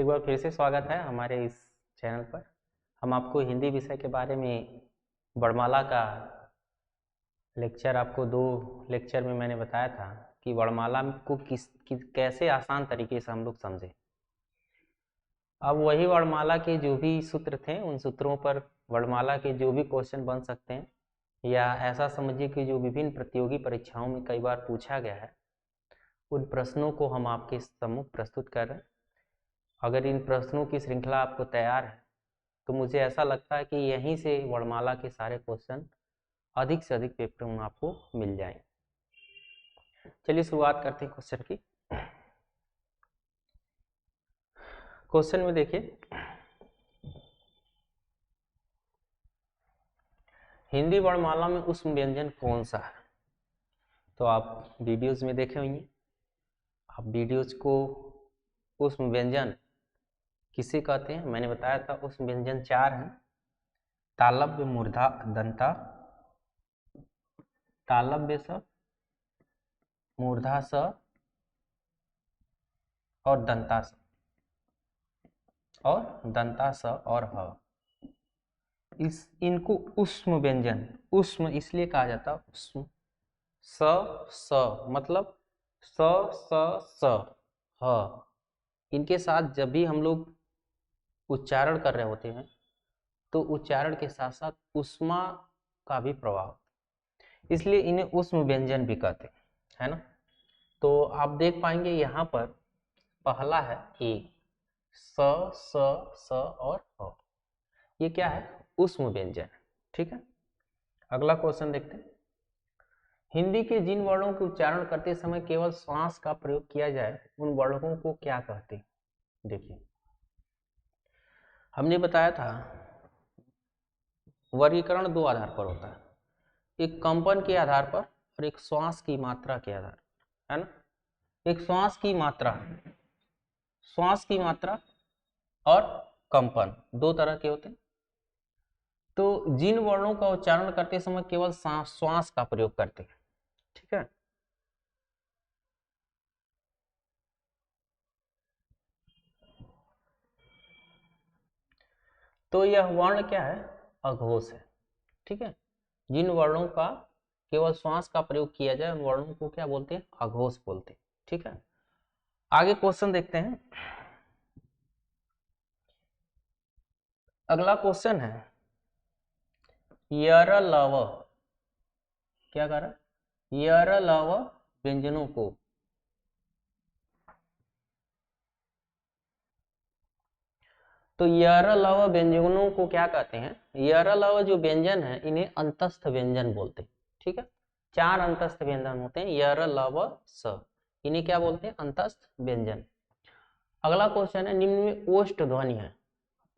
बार फिर से स्वागत है हमारे इस चैनल पर। हम आपको हिंदी विषय के बारे में वर्णमाला का लेक्चर आपको 2 लेक्चर में मैंने बताया था कि वर्णमाला को कैसे आसान तरीके से हम लोग समझें। अब वही वर्णमाला के जो भी सूत्र थे उन सूत्रों पर वर्णमाला के जो भी क्वेश्चन बन सकते हैं, या ऐसा समझिए कि जो विभिन्न प्रतियोगी परीक्षाओं में कई बार पूछा गया है, उन प्रश्नों को हम आपके सम्मुख प्रस्तुत कर रहे हैं। अगर इन प्रश्नों की श्रृंखला आपको तैयार है तो मुझे ऐसा लगता है कि यहीं से वर्णमाला के सारे क्वेश्चन अधिक से अधिक पेपर में आपको मिल जाएंगे। चलिए शुरुआत करते हैं क्वेश्चन की। क्वेश्चन में देखिए, हिंदी वर्णमाला में उष्म व्यंजन कौन सा है? तो आप वीडियोज में देखे होंगे। आप वीडियोज को उष्म व्यंजन किसे कहते हैं मैंने बताया था। उष्म व्यंजन 4 हैं: तालव्य, मूर्धा, दंता, तालव्य स, मूर्धा स और दंता स, और दंता स और ह। इनको उष्म व्यंजन, उष्म इसलिए कहा जाता है उष्म। स मतलब स ह, इनके साथ जब भी हम लोग उच्चारण कर रहे होते हैं तो उच्चारण के साथ साथ उष्मा का भी प्रभाव, इसलिए इन्हें उष्म व्यंजन भी कहते हैं, है ना। तो आप देख पाएंगे यहाँ पर पहला है एक स और ह, ये क्या है? उष्म व्यंजन। ठीक है, अगला क्वेश्चन देखते हैं। हिंदी के जिन वर्णों के उच्चारण करते समय केवल श्वास का प्रयोग किया जाए उन वर्णों को क्या कहते हैं? देखिए, हमने बताया था वर्गीकरण 2 आधार पर होता है, एक कंपन के आधार पर और एक श्वास की मात्रा के आधार पर, है ना। एक श्वास की मात्रा और कंपन 2 तरह के होते हैं। तो जिन वर्णों का उच्चारण करते समय केवल श्वास का प्रयोग करते हैं, ठीक है, तो यह वर्ण क्या है? अघोष है। ठीक है, जिन वर्णों का केवल श्वास का प्रयोग किया जाए उन वर्णों को क्या बोलते हैं? अघोष बोलते हैं। ठीक है, आगे क्वेश्चन देखते हैं। अगला क्वेश्चन है यर लव, क्या कर रहा है? यर लव व्यंजनों को तो यर लव व्यंजनों को क्या कहते हैं? यर लव जो व्यंजन है इन्हें अंतस्थ व्यंजन बोलते हैं। ठीक है, 4 अंतस्थ व्यंजन होते हैं, यर लव स, इन्हें क्या बोलते हैं? अंतस्थ व्यंजन। अगला क्वेश्चन है निम्न में ओष्ठ ध्वनि है,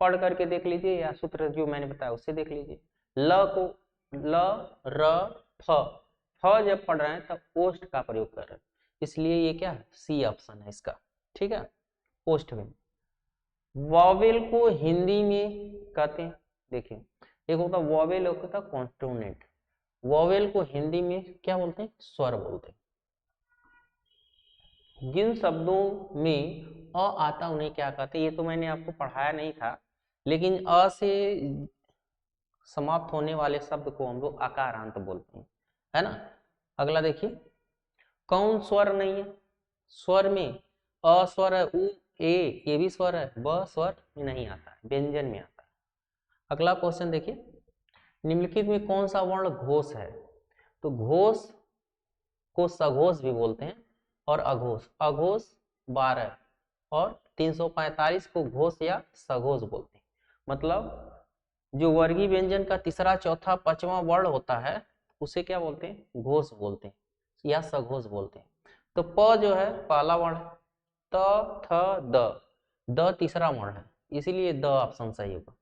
पढ़ करके देख लीजिए या सूत्र जो मैंने बताया उससे देख लीजिए। ल को ल र फ जब पढ़ रहे हैं तब ओष्ठ का प्रयोग कर रहे हैं, इसलिए ये क्या है? सी ऑप्शन है इसका। ठीक है, ओष्ठ व्यंजन। वॉवेल को हिंदी में कहते हैं, देखिए एक होता वॉवेल, एक होता कॉन्सोनेंट। वॉवेल को हिंदी में क्या बोलते हैं? स्वर बोलते हैं। जिन शब्दों में अ आता उन्हें क्या कहते हैं? ये तो मैंने आपको पढ़ाया नहीं था, लेकिन अ से समाप्त होने वाले शब्द को हम लोग आकारांत बोलते हैं, है ना। अगला देखिए, कौन स्वर नहीं है? स्वर में अ स्वर है, उ ए ये भी स्वर है, ब स्वर नहीं आता है, व्यंजन में आता है। अगला क्वेश्चन देखिए, निम्नलिखित में कौन सा वर्ण घोष है? तो घोष को सघोष भी बोलते हैं और अघोष। अघोष 12 और 345 को घोष या सघोष बोलते हैं। मतलब जो वर्गीय व्यंजन का तीसरा, चौथा, पांचवा वर्ण होता है उसे क्या बोलते हैं? घोष बोलते हैं या सघोष बोलते हैं। तो प जो है पहला वर्ण है, त थ द तीसरा वर्ण है, इसीलिए द ऑप्शन सही होगा।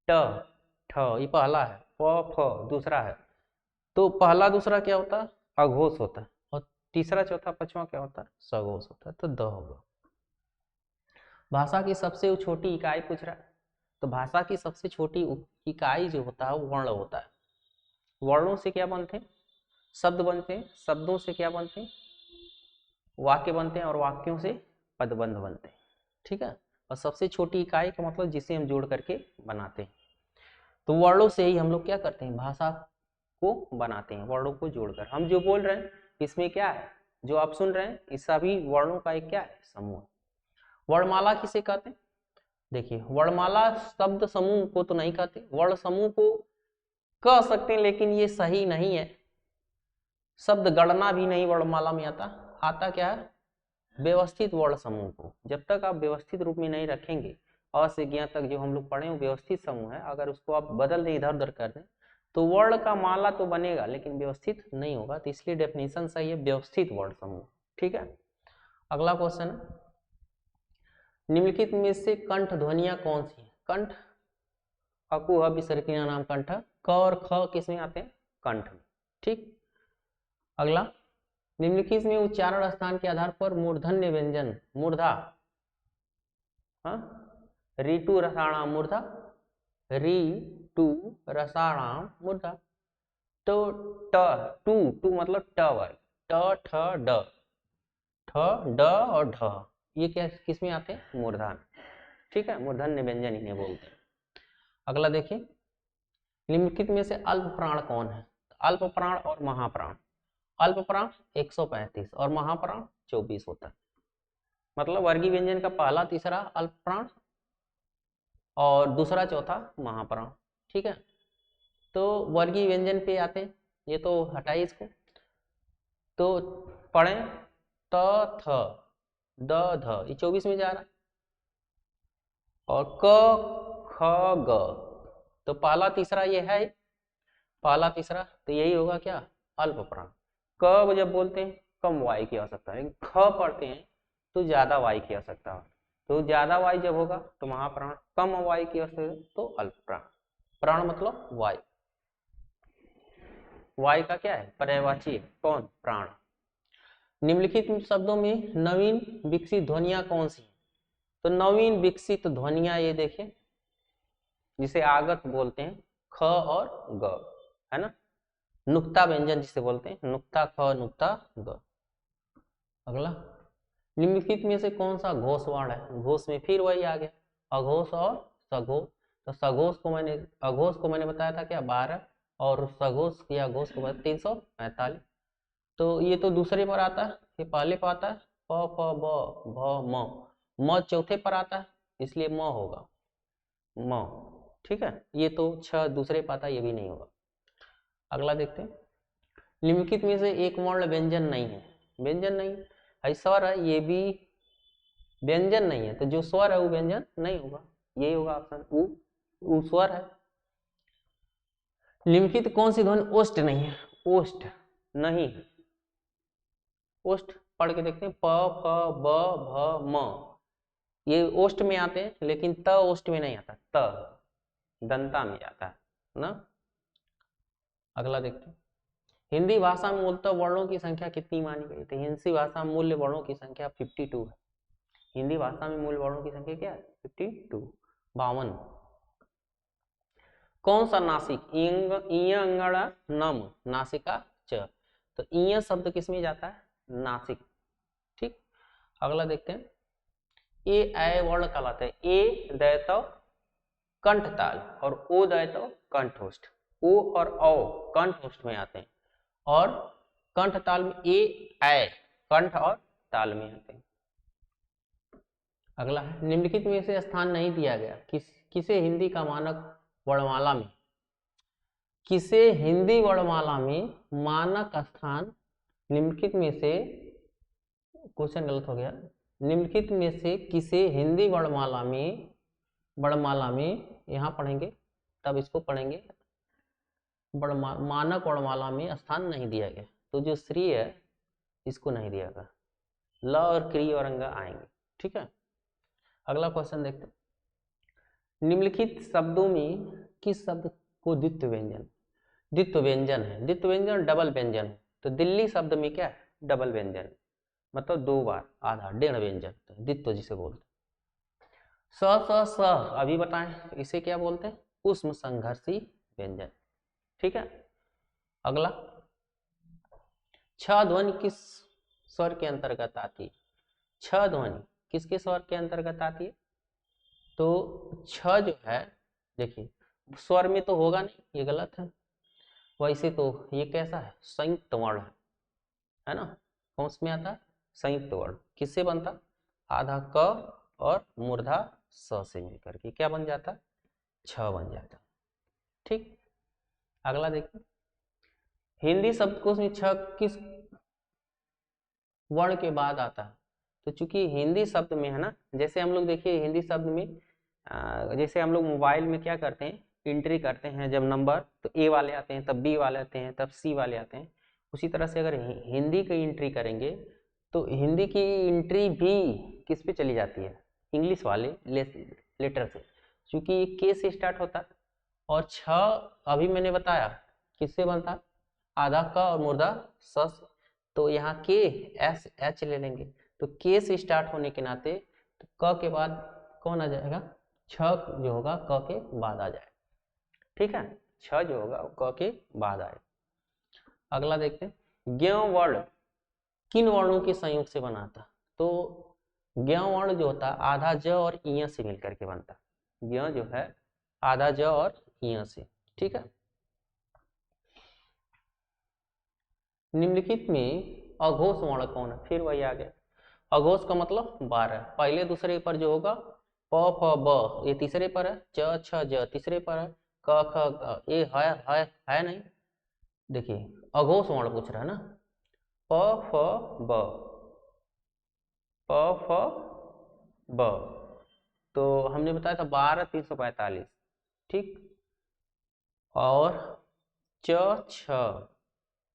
ट ठ ये पहला है, प फ दूसरा है, तो पहला दूसरा क्या होता है? अघोष होता है, और तीसरा चौथा पांचवा क्या होता है? सघोष होता है, तो द होगा। भाषा की सबसे छोटी इकाई पूछ रहा है, तो भाषा की सबसे छोटी इकाई जो होता है वो वर्ण होता है। वर्णों से क्या बनते हैं? शब्द बनते हैं, शब्दों से क्या बनते हैं? वाक्य बनते हैं, और वाक्यों से पदबंध बनते हैं। ठीक है, और सबसे छोटी इकाई का मतलब जिसे हम जोड़ करके बनाते हैं। तो वर्णों से ही हम लोग क्या करते हैं, भाषा को बनाते हैं, वर्णों को जोड़कर। हम जो बोल रहे हैं इसमें क्या है, जो आप सुन रहे हैं इस सभी वर्णों का एक क्या है, समूह। वर्णमाला किसे कहते हैं, देखिए वर्णमाला शब्द समूह को तो नहीं कहते, वर्ण समूह को कह सकते हैं लेकिन ये सही नहीं है। शब्द गणना भी नहीं वर्णमाला में आता, आता क्या है, व्यवस्थित वर्ण समूह को। जब तक आप व्यवस्थित रूप में नहीं रखेंगे, अ से ज्ञ तक जो हम लोग पढ़े वो व्यवस्थित समूह है, अगर उसको आप बदल दें, इधर उधर कर दें, तो वर्ण का माला तो बनेगा लेकिन व्यवस्थित नहीं होगा। तो इसलिए डेफिनेशन सही है व्यवस्थित वर्ण समूह। ठीक है, अगला क्वेश्चन, निम्नलिखित में से कंठ ध्वनियां कौन सी है। कंठ, अकु ह विसर्ग का नाम कंठ, क और ख किस में आते हैं, कंठ में। ठीक, अगला, निम्नलिखित में उच्चारण स्थान के आधार पर मूर्धन्य व्यंजन, मूर्धा, ऋतु रसाणाम मूर्धा, ऋतु रसाणाम मूर्धा। तो ट, टू, टू मतलब ट वर्ग, ट ठ ड, ठ ड और ढ, ये क्या किस में आते हैं, मूर्धा में। ठीक है, मूर्धन्य व्यंजन इन्हें बोलते हैं। अगला देखिए, निम्नलिखित में से अल्प प्राण कौन है। अल्प प्राण और महाप्राण, अल्प प्राण 135 और महाप्राण 24 होता है। मतलब वर्गीय व्यंजन का पहला तीसरा अल्प प्राण और दूसरा चौथा महाप्राण। ठीक है, तो वर्गीय व्यंजन पे आते हैं, ये तो हटाइए इसको। तो पढ़ें, त थ द ध, ये 24 में जा रहा है, और क ख ग, तो पहला तीसरा ये है, पहला तीसरा, तो यही होगा क्या, अल्प प्राण। क जब बोलते हैं कम वायु की आवश्यकता है, ख पढ़ते हैं तो ज्यादा वायु की आवश्यकता है, तो ज्यादा वायु जब होगा तो महाप्राण, कम वायु की आवश्यकता तो अल्प प्राण। प्राण मतलब वायु, वायु का क्या है, पर्यायवाची है, कौन, प्राण। निम्नलिखित शब्दों में नवीन विकसित ध्वनियां कौन सी, तो नवीन विकसित ध्वनियां ये देखें, जिसे आगत बोलते हैं, ख और ग, है ना, नुक्ता व्यंजन जिसे बोलते हैं, नुक्ता ख नुक्ता ग। अगला, निम्नलिखित में से कौन सा घोष वर्ण है, घोष में फिर वही आ गया, अघोष और सघोष। तो सघोष को मैंने, अघोष को मैंने बताया था क्या 12, और सघोष या घोष को 345। तो ये तो दूसरे पर आता है, ये पहले पर आता है, प फ ब भ म चौथे पर आता है, इसलिए म होगा, म। ठीक है, ये तो 6 दूसरे पर आता है, ये भी नहीं होगा। अगला देखते हैं, निम्नलिखित में से एक वर्ण व्यंजन नहीं है, व्यंजन नहीं है, स्वर है, ये भी व्यंजन नहीं है, तो जो स्वर है वो व्यंजन नहीं होगा, यही होगा ऑप्शन उ स्वर है। निम्नलिखित कौन सी ध्वनि ओष्ठ नहीं है, ओष्ठ नहीं है, ओष्ठ पढ़ के देखते हैं, प फ ब भ म, ये ओष्ठ में आते हैं लेकिन त ओष्ठ में नहीं आता, त दंता में आता है ना। अगला देखते हैं, हिंदी भाषा में मूलतः वर्णों की संख्या कितनी मानी गई, तो हिंदी भाषा में मूल्य वर्णों की संख्या 52 है। हिंदी भाषा में मूल वर्णों की संख्या क्या है, 52, 52। कौन सा नासिक, इंग इय अंगड़ा नम नासिका च, तो इय शब्द किस में जाता है, नासिक। ठीक, अगला देखते हैं, ए ऐ वर्ण कहलाते हैं, ए दैतव कंठ ताल और ओ दैतव कंठोष्ठ, ओ और औ कंठोष्ठ में आते हैं, और कंठ ताल में ए ऐ कंठ और ताल में आते हैं। अगला है, निम्नलिखित में से स्थान नहीं दिया गया, किसे हिंदी का मानक वर्णमाला में, किसे हिंदी वर्णमाला में मानक स्थान, निम्नलिखित में से, क्वेश्चन गलत हो गया, निम्नलिखित में से किसे हिंदी वर्णमाला में यहाँ पढ़ेंगे तब इसको पढ़ेंगे, मानक वर्णमाला में स्थान नहीं दिया गया, तो जो श्री है इसको नहीं दिया गया, ल और क्री और अंग आएंगे। ठीक है, अगला क्वेश्चन देखते हैं, निम्नलिखित शब्दों में किस शब्द को द्वित्व व्यंजन, द्वित्व व्यंजन है, द्वित्व व्यंजन डबल व्यंजन है, तो दिल्ली शब्द में क्या है, डबल व्यंजन, मतलब 2 बार आधा, डेढ़ व्यंजन, द्वित्व जिसे बोलते हैं। स स स अभी बताएं, इसे क्या बोलते हैं, उष्म संघर्षी व्यंजन। ठीक है, अगला, छ ध्वनि किस स्वर के अंतर्गत आती है, छ ध्वनि किसके स्वर के अंतर्गत आती है, तो छ जो है, देखिए स्वर में तो होगा नहीं, ये गलत है। वैसे तो ये कैसा है, संयुक्त वर्ण है ना। कौन में आता है, संयुक्त वर्ण। किससे बनता, आधा क और मूर्धा स से मिलकर के क्या बन जाता, छ बन जाता। ठीक, अगला देखिए, हिंदी शब्दकोश में छ किस वर्ण के बाद आता है। तो चूंकि हिंदी शब्द में है ना, जैसे हम लोग देखिए हिंदी शब्द में जैसे हम लोग मोबाइल में क्या करते हैं, एंट्री करते हैं जब नंबर, तो ए वाले आते हैं, तब बी वाले आते हैं, तब सी वाले आते हैं। उसी तरह से अगर हिंदी की एंट्री करेंगे तो हिंदी की एंट्री भी किस पे चली जाती है, इंग्लिश वाले लेटर से, क्योंकि ये के से स्टार्ट होता है। और छ अभी मैंने बताया किससे बनता, आधा क और मुर्दा स। तो यहाँ के एस एच ले लेंगे, तो के से स्टार्ट होने के नाते तो क के बाद कौन आ जाएगा, छ जो होगा क के बाद आ जाएगा। ठीक है, छ जो होगा क के बाद आए। अगला देखते हैं, ज्ञ वर्ण किन वर्णों के संयोग से बनाता। तो ज्ञ वर्ण जो होता है आधा ज और इ से मिलकर के बनता। ज्ञ जो है आधा ज और इ से। ठीक है, निम्नलिखित में अघोष वर्ण कौन है, फिर वही आ गया। अघोष का मतलब 12, पहले दूसरे पर जो होगा प फ ब, ये तीसरे पर है, च छ ज तीसरे पर है, क ख ग, ये है नहीं। देखिए अघोष वर्ण पूछ रहा है ना, प फ ब, प फ ब, तो हमने बताया था 12 345। ठीक, और च छ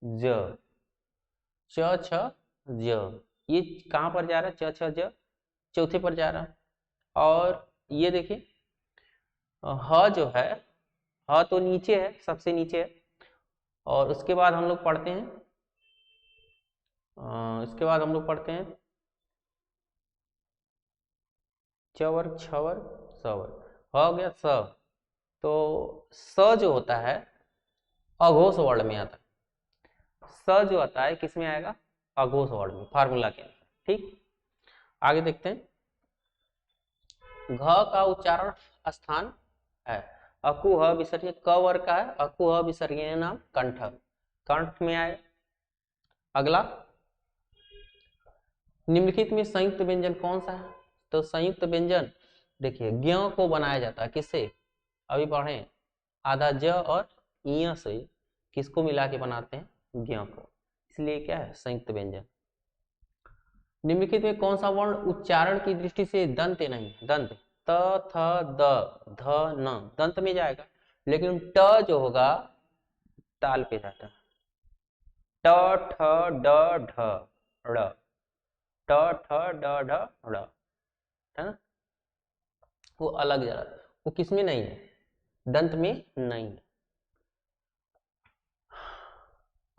ज, च छ ज, ये कहाँ पर जा रहा है, च छ ज चौथे पर जा रहा है। और ये देखिए ह जो है, ह तो नीचे है, सबसे नीचे है। और उसके बाद हम लोग पढ़ते हैं, इसके बाद हम लोग पढ़ते हैं च वर्ग छ वर्ग स वर्ग, हो गया स। तो स जो होता है अघोष वर्ण में आता है, स जो आता है किस में आएगा, अघोष वर्ण में, फार्मूला के अंदर। ठीक, आगे देखते हैं, घ का उच्चारण स्थान है, अकु ह विसर्ग, क वर्ग का है, अकु ह विसर्ग नाम कंठ, कंठ में आए। अगला, निम्नलिखित में संयुक्त व्यंजन कौन सा है। तो संयुक्त व्यंजन देखिए ज्ञ को बनाया जाता है किससे, अभी पढ़े, आधा ज और इ से किसको मिला के बनाते हैं, ज्ञ को, इसलिए क्या है संयुक्त व्यंजन। निम्नलिखित में कौन सा वर्ण उच्चारण की दृष्टि से दंत नहीं, दंत त थ द ध न दंत में जाएगा, लेकिन ट जो होगा ताल पे जाता है, ट ठ ड ढ ड़, ट ठ ड ढ ड़, है ना, वो अलग जा रहा है, वो किसमें नहीं है, दंत में नहीं है।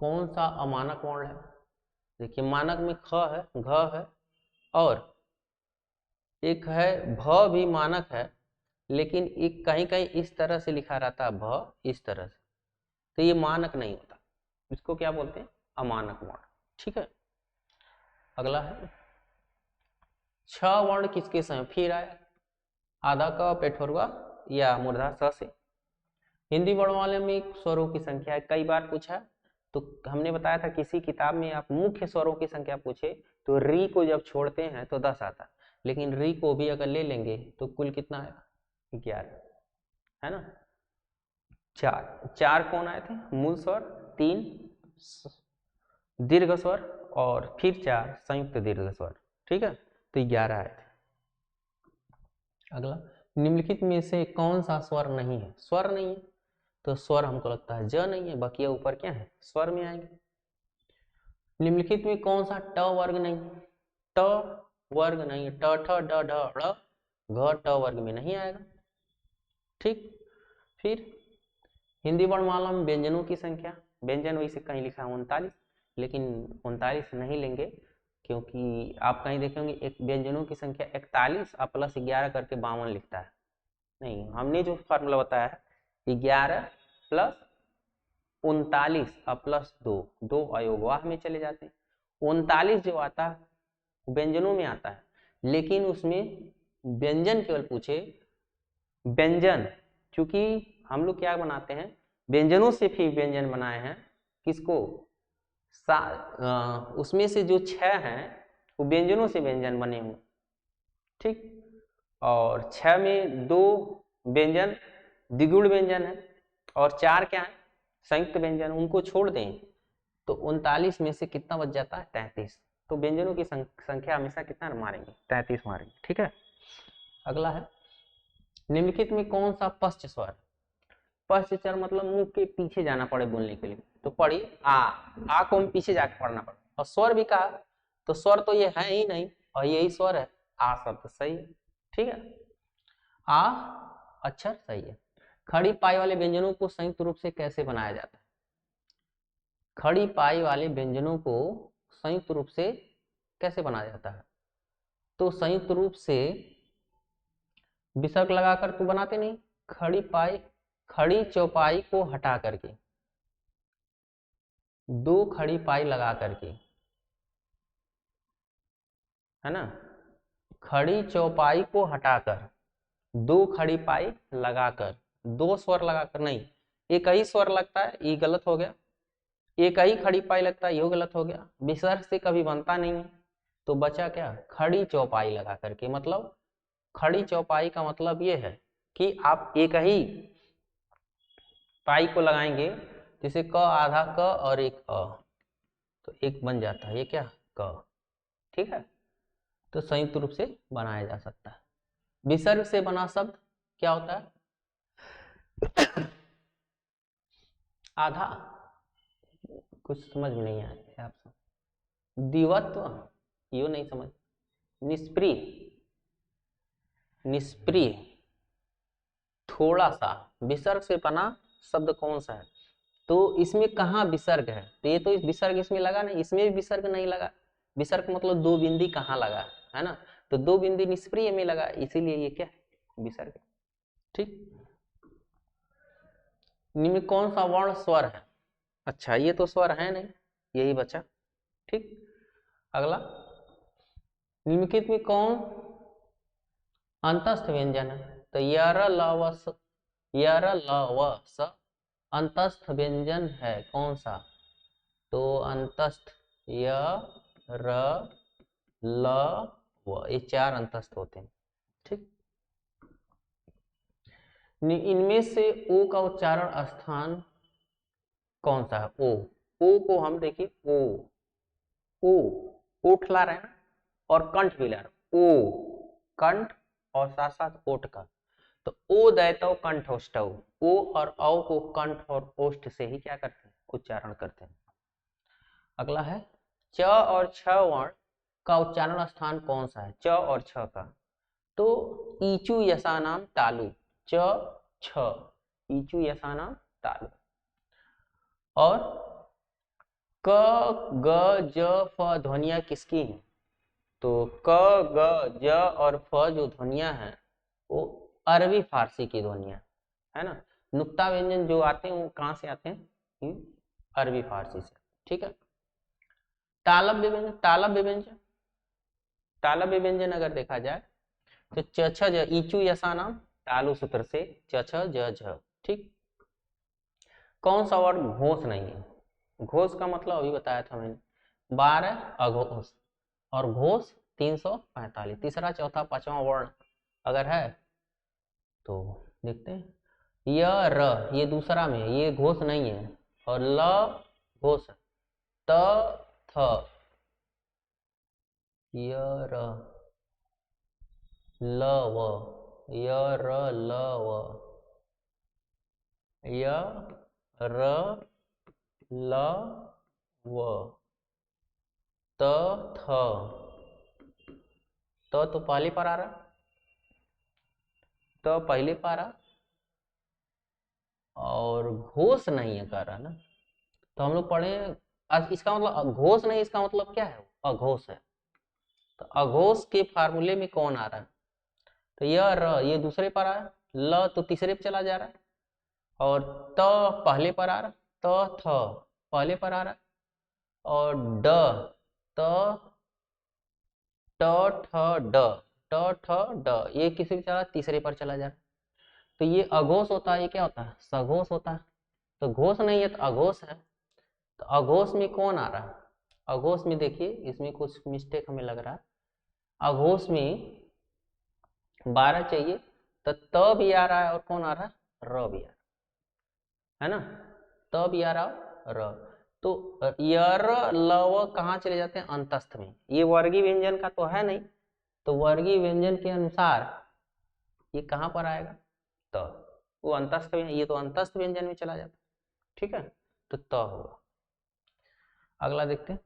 कौन सा अमानक वर्ण है, देखिए मानक में ख है, घ है, और एक है भ भी मानक है, लेकिन एक कहीं कहीं इस तरह से लिखा रहता है भ, इस तरह से, तो ये मानक नहीं होता, इसको क्या बोलते हैं, अमानक वर्ण। ठीक है, अगला है, छ वर्ण किसके समय फिर आया, आधा का पेठोरवा या मूर्धा स से। हिंदी वर्णमाला में स्वरों की संख्या है, कई बार पूछा, तो हमने बताया था किसी किताब में आप मुख्य स्वरों की संख्या पूछे तो री को जब छोड़ते हैं तो 10 आता, लेकिन री को भी अगर ले लेंगे तो कुल कितना आया, 11, है ना। चार कौन आए थे, मूल स्वर, 3 दीर्घ स्वर और फिर 4 संयुक्त दीर्घ स्वर। ठीक है, तो 11 आए थे। अगला, निम्नलिखित में से कौन सा स्वर नहीं है, स्वर नहीं है, तो स्वर हमको लगता है ज नहीं है, बाकी ऊपर क्या है, स्वर में आएंगे। निम्नलिखित में कौन सा ट वर्ग नहीं, ट वर्ग नहीं, ट ठ ड ढ ड़ घ ट वर्ग में नहीं आएगा। ठीक, फिर हिंदी वर्णमाला में व्यंजनों की संख्या, व्यंजन वैसे कहीं लिखा है 39, लेकिन 39 नहीं लेंगे, क्योंकि आप कहीं देखेंगे एक व्यंजनों की संख्या 41 और प्लस 11 करके 52 लिखता है, नहीं, हमने जो फार्मूला बताया है 11 प्लस 39 और प्लस 2, 2 अयोगवाह में चले जाते हैं। 39 जो आता है व्यंजनों में आता है, लेकिन उसमें व्यंजन केवल पूछे व्यंजन, क्योंकि हम लोग क्या बनाते हैं, व्यंजनों से भी व्यंजन बनाए हैं। किसको? उसमें से जो 6 हैं वो व्यंजनों से व्यंजन बने हुए, ठीक। और 6 में 2 व्यंजन द्विगुण व्यंजन है और 4 क्या है? संयुक्त व्यंजन। उनको छोड़ दें तो 39 में से कितना बच जाता है? 33। तो व्यंजनों की संख्या हमेशा कितना मारेंगे? 33 मारेंगे, ठीक है। अगला है, निम्नलिखित में कौन सा पश्च स्वर, पश्च स्वर मतलब मुंह के पीछे जाना पड़े बोलने के लिए, तो पढ़िए आ को हम पीछे जाके पढ़ना पड़े। और स्वर भी कहा तो स्वर तो ये है ही नहीं और यही स्वर है, आ शब्द सही है, ठीक है। आ अक्षर सही है। खड़ी पाई वाले व्यंजनों को संयुक्त रूप से कैसे बनाया जाता है? खड़ी पाई वाले व्यंजनों को संयुक्त रूप से कैसे बनाया जाता है? तो संयुक्त रूप से विसर्ग लगाकर तो बनाते नहीं, खड़ी पाई, खड़ी चौपाई को हटा करके 2 खड़ी पाई लगा करके, है ना, खड़ी चौपाई को हटाकर 2 खड़ी पाई लगाकर, 2 स्वर लगाकर नहीं, एक ही स्वर लगता है, ये गलत हो गया। एक ही खड़ी पाई लगता है, ये गलत हो गया। विसर्ग से कभी बनता नहीं है, तो बचा क्या? खड़ी चौपाई लगा करके। मतलब खड़ी चौपाई का मतलब ये है कि आप एक ही पाई को लगाएंगे, जैसे क आधा क और एक अ, तो एक बन जाता है, ये क्या? क, ठीक है। तो संयुक्त रूप से बनाया जा सकता है। विसर्ग से बना शब्द क्या होता है? आधा, कुछ समझ में नहीं आया आपसे। दिवत्व, यो नहीं समझ। निष्प्रिय, निष्प्रिय, थोड़ा सा, विसर्ग से बना शब्द कौन सा है? तो इसमें कहाँ विसर्ग है? तो ये तो इस विसर्ग इसमें लगा नहीं, इसमें भी विसर्ग नहीं लगा। विसर्ग मतलब 2 बिंदी कहाँ लगा है ना, तो 2 बिंदी निष्प्रिय में लगा, इसीलिए ये क्या है? विसर्ग, ठीक। निम्न कौन सा वर्ण स्वर है? अच्छा, ये तो स्वर है नहीं, यही बचा, ठीक। अगला, निम्नलिखित में कौन अंतस्थ व्यंजन है? तो यर ल व स, यर ल व स अंतस्थ व्यंजन है कौन सा? तो अंतस्थ य र ल व, ये 4 अंतस्थ होते हैं, ठीक। इनमें से ओ का उच्चारण स्थान कौन सा है? ओ को हम देखिए, ओ ओठ ला रहे हैं और कंठ भी ला रहे हैं, ओ कंठ और साथ साथ ओठ का, तो ओ दैतव कंठोष्टव, ओ और औ को कंठ और ओष्ठ से ही क्या करते हैं? उच्चारण करते हैं। अगला है, च और छ वर्ण का उच्चारण स्थान कौन सा है? च और छ का, तो ईचु यसानाम तालु, च छ, ईचु यसानाम तालु। और क ग ज फ ध्वनिया किसकी हैं? तो क ग ज और फ जो ध्वनिया है वो अरबी फारसी की ध्वनिया है ना। नुक्ता व्यंजन जो आते हैं वो कहाँ से आते हैं? अरबी फारसी से, ठीक है। तालब व्यंजन, तालब व्यंजन, तालब व्यंजन अगर देखा जाए तो च छ ज, ईचु यसा नाम तालु सूत्र से च छ ज झ, ठीक। कौन सा वर्ड घोष नहीं है? घोष का मतलब अभी बताया था मैंने, 12 अघोष और घोष 345, तीसरा चौथा पांचवा वर्ण अगर है तो देखते हैं। य र ये दूसरा में, ये घोष नहीं है, और ल घोष, त थ, य र ल व, य र ल व, य र ल व, त थ, तो पहले पर आ रहा, तो पहले पर आ, और घोष नहीं है कर रहा ना, तो हम लोग पढ़े आज इसका मतलब घोष नहीं, इसका मतलब क्या है? अघोष है। तो अघोष के फार्मूले में कौन आ रहा है? तो यह र ये दूसरे पर आ रहा है, ल तो तीसरे पे चला जा रहा है, और त पहले पर आ रहा, त थ पहले पर आ रहा, और ड त ट ठ ड, ट ठ ड ये किसी भी चला तीसरे पर चला जा रहा। तो ये अघोष होता है, ये क्या होता है, सघोष होता है। तो घोष नहीं है तो अघोष है। तो अघोष में कौन आ रहा है, अघोष में देखिए इसमें कुछ मिस्टेक हमें लग रहा है। अघोष में 12 चाहिए, तो त भी आ रहा है और कौन आ रहा है, र भी आ रहा है ना, त भी आ रहा है र। तो यर लव कहाँ चले जाते हैं, अंतस्थ में। ये वर्गीय व्यंजन का तो है नहीं, तो वर्गीय व्यंजन के अनुसार ये कहाँ पर आएगा, त। वो अंतस्थ में, ये तो अंतस्थ व्यंजन में चला जाता है, ठीक है, तो त होगा। अगला देखते हैं,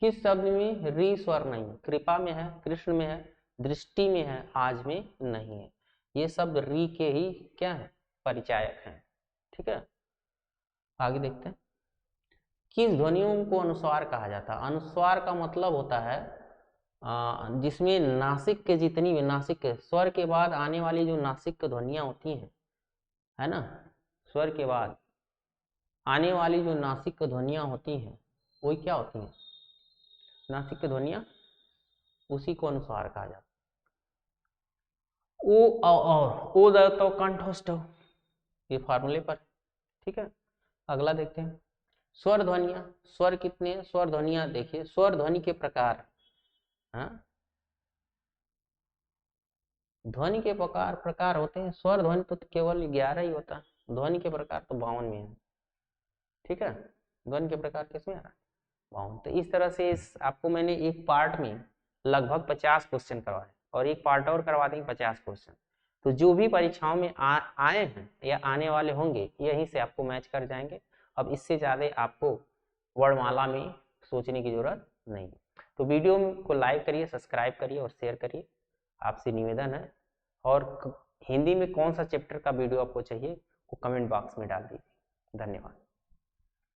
किस शब्द में री स्वर नहीं है, कृपा में है, कृष्ण में है, दृष्टि में है, आज में नहीं है। ये शब्द री के ही क्या है, परिचायक हैं, ठीक है। आगे देखते हैं, किस ध्वनियों को अनुस्वार कहा जाता है। अनुस्वार का मतलब होता है जिसमें नासिक के जितनी भी, नासिक के स्वर के बाद आने वाली जो नासिक ध्वनियां होती हैं, है ना, स्वर के बाद आने वाली जो नासिक ध्वनियां होती हैं वही क्या होती हैं, नासिक ध्वनियां, उसी को अनुस्वार कहा जाता है। ओ और ओ तो कंठस्थ हो, ये फार्मूले पर, ठीक है। अगला देखते हैं, स्वर ध्वनियां, स्वर कितने हैं, स्वर ध्वनियां देखिए, स्वर ध्वनि के प्रकार, हाँ, ध्वनि के प्रकार होते हैं। स्वर ध्वनि तो केवल 11 ही होता है, ध्वनि के प्रकार तो 52 में है, ठीक है। ध्वनि के प्रकार किसमें आ रहा है, 52। तो इस तरह से आपको मैंने एक पार्ट में लगभग 50 क्वेश्चन करवाए और एक पार्ट और करवा देंगे 50 क्वेश्चन। तो जो भी परीक्षाओं में आए हैं या आने वाले होंगे, यहीं से आपको मैच कर जाएंगे। अब इससे ज़्यादा आपको वर्णमाला में सोचने की जरूरत नहीं। तो वीडियो को लाइक करिए, सब्सक्राइब करिए और शेयर करिए, आपसे निवेदन है। और हिंदी में कौन सा चैप्टर का वीडियो आपको चाहिए वो कमेंट बॉक्स में डाल दीजिए। धन्यवाद।